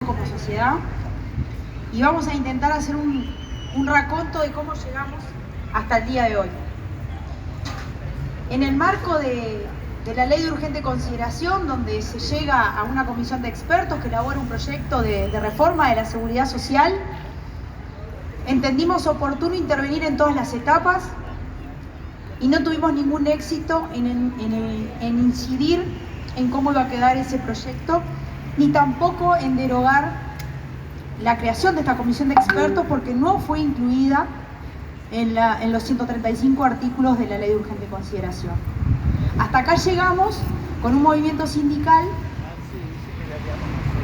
como sociedad y vamos a intentar hacer un raconto de cómo llegamos hasta el día de hoy. En el marco de la ley de urgente consideración, donde se llega a una comisión de expertos que elabora un proyecto de reforma de la seguridad social, entendimos oportuno intervenir en todas las etapas y no tuvimos ningún éxito en incidir en cómo iba a quedar ese proyecto, ni tampoco en derogar la creación de esta comisión de expertos, porque no fue incluida en los 135 artículos de la ley de urgente consideración. Hasta acá llegamos con un movimiento sindical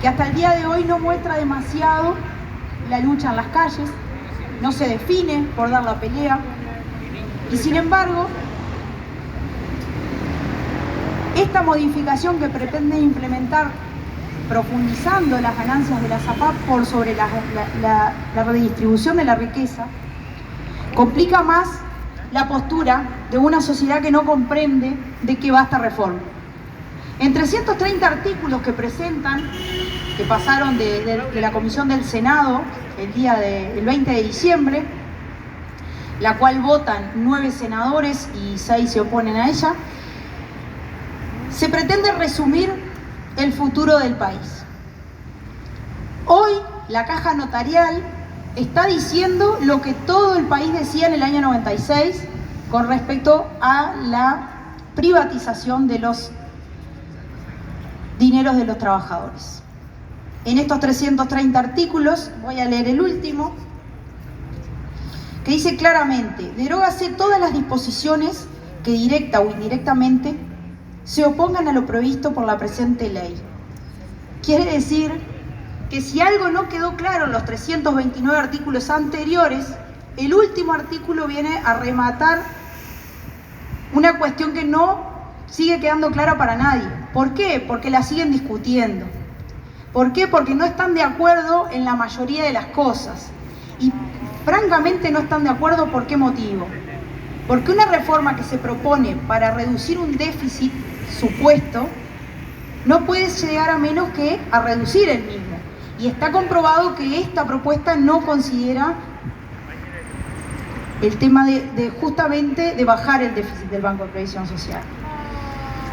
que hasta el día de hoy no muestra demasiado la lucha en las calles, no se define por dar la pelea, y sin embargo, esta modificación que pretende implementar, profundizando las ganancias de la SAFAP por sobre la redistribución de la riqueza, complica más la postura de una sociedad que no comprende de qué va esta reforma. En 330 artículos que presentan, que pasaron de la Comisión del Senado el 20 de diciembre, la cual votan 9 senadores y 6 se oponen a ella, se pretende resumir el futuro del país. Hoy la caja notarial está diciendo lo que todo el país decía en el año 96 con respecto a la privatización de los dineros de los trabajadores. En estos 330 artículos, voy a leer el último, que dice claramente: derógase todas las disposiciones que directa o indirectamente se opongan a lo previsto por la presente ley. Quiere decir que si algo no quedó claro en los 329 artículos anteriores, el último artículo viene a rematar una cuestión que no sigue quedando clara para nadie. ¿Por qué? Porque la siguen discutiendo. ¿Por qué? Porque no están de acuerdo en la mayoría de las cosas. Y francamente no están de acuerdo. ¿Por qué motivo? Porque una reforma que se propone para reducir un déficit supuesto no puede llegar a menos que a reducir el mismo. Y está comprobado que esta propuesta no considera el tema justamente de bajar el déficit del Banco de Previsión Social.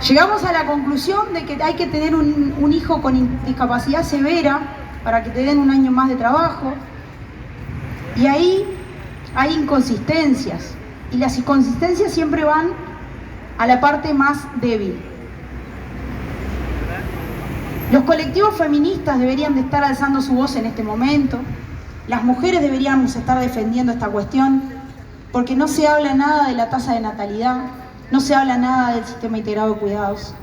Llegamos a la conclusión de que hay que tener un hijo con discapacidad severa para que te den un año más de trabajo. Y ahí hay inconsistencias. Y las inconsistencias siempre van a la parte más débil. Los colectivos feministas deberían de estar alzando su voz en este momento. Las mujeres deberíamos estar defendiendo esta cuestión, porque no se habla nada de la tasa de natalidad, no se habla nada del sistema integrado de cuidados.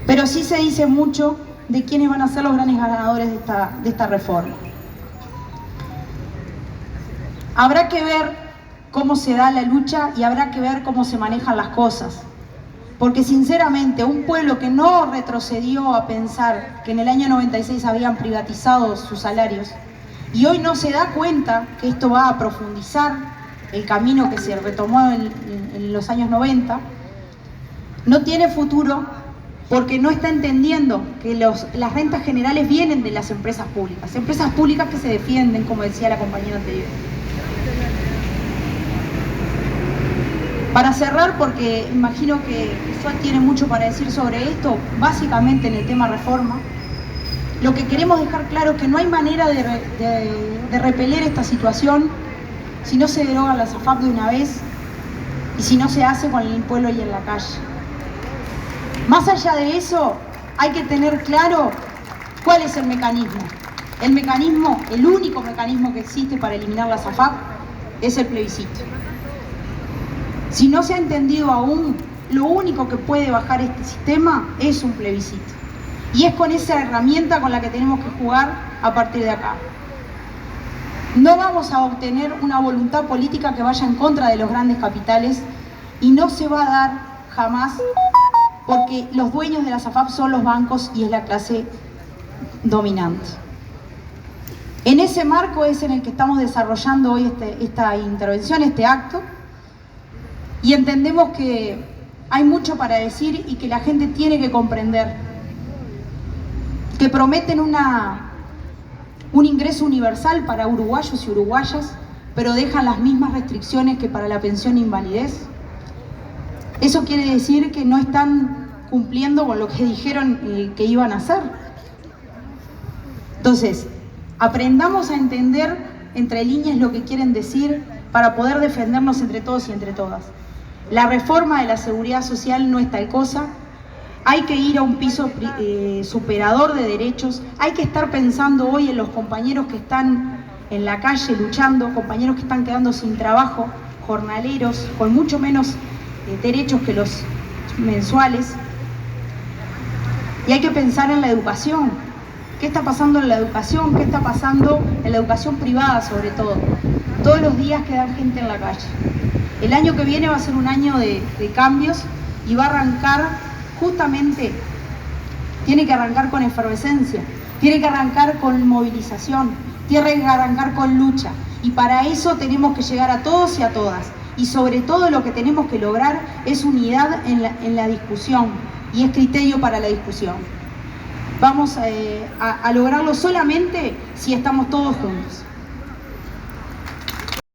Pero sí se dice mucho de quiénes van a ser los grandes ganadores de esta reforma. Habrá que ver cómo se da la lucha y habrá que ver cómo se manejan las cosas. Porque sinceramente un pueblo que no retrocedió a pensar que en el año 96 habían privatizado sus salarios y hoy no se da cuenta que esto va a profundizar el camino que se retomó en los años 90, no tiene futuro, porque no está entendiendo que las rentas generales vienen de las empresas públicas que se defienden, como decía la compañera anterior. Para cerrar, porque imagino que Sol tiene mucho para decir sobre esto, básicamente en el tema reforma, lo que queremos dejar claro es que no hay manera de repeler esta situación si no se deroga la SAFAP de una vez y si no se hace con el pueblo y en la calle. Más allá de eso, hay que tener claro cuál es el mecanismo. El único mecanismo que existe para eliminar la SAFAP es el plebiscito. Si no se ha entendido aún, lo único que puede bajar este sistema es un plebiscito. Y es con esa herramienta con la que tenemos que jugar a partir de acá. No vamos a obtener una voluntad política que vaya en contra de los grandes capitales y no se va a dar jamás, porque los dueños de la SAFAP son los bancos y es la clase dominante. En ese marco es en el que estamos desarrollando hoy esta intervención, este acto, y entendemos que hay mucho para decir y que la gente tiene que comprender que prometen una un ingreso universal para uruguayos y uruguayas, pero dejan las mismas restricciones que para la pensión de invalidez. Eso quiere decir que no están cumpliendo con lo que dijeron que iban a hacer. Entonces, aprendamos a entender entre líneas lo que quieren decir para poder defendernos entre todos y entre todas. La reforma de la seguridad social no es tal cosa. Hay que ir a un piso superador de derechos. Hay que estar pensando hoy en los compañeros que están en la calle luchando, compañeros que están quedando sin trabajo, jornaleros, con mucho menos derechos que los mensuales. Y hay que pensar en la educación. ¿Qué está pasando en la educación? ¿Qué está pasando en la educación privada sobre todo? Todos los días queda gente en la calle. El año que viene va a ser un año de cambios y va a arrancar justamente, tiene que arrancar con efervescencia, tiene que arrancar con movilización, tiene que arrancar con lucha. Y para eso tenemos que llegar a todos y a todas. Y sobre todo lo que tenemos que lograr es unidad en la discusión y es criterio para la discusión. Vamos a lograrlo solamente si estamos todos juntos.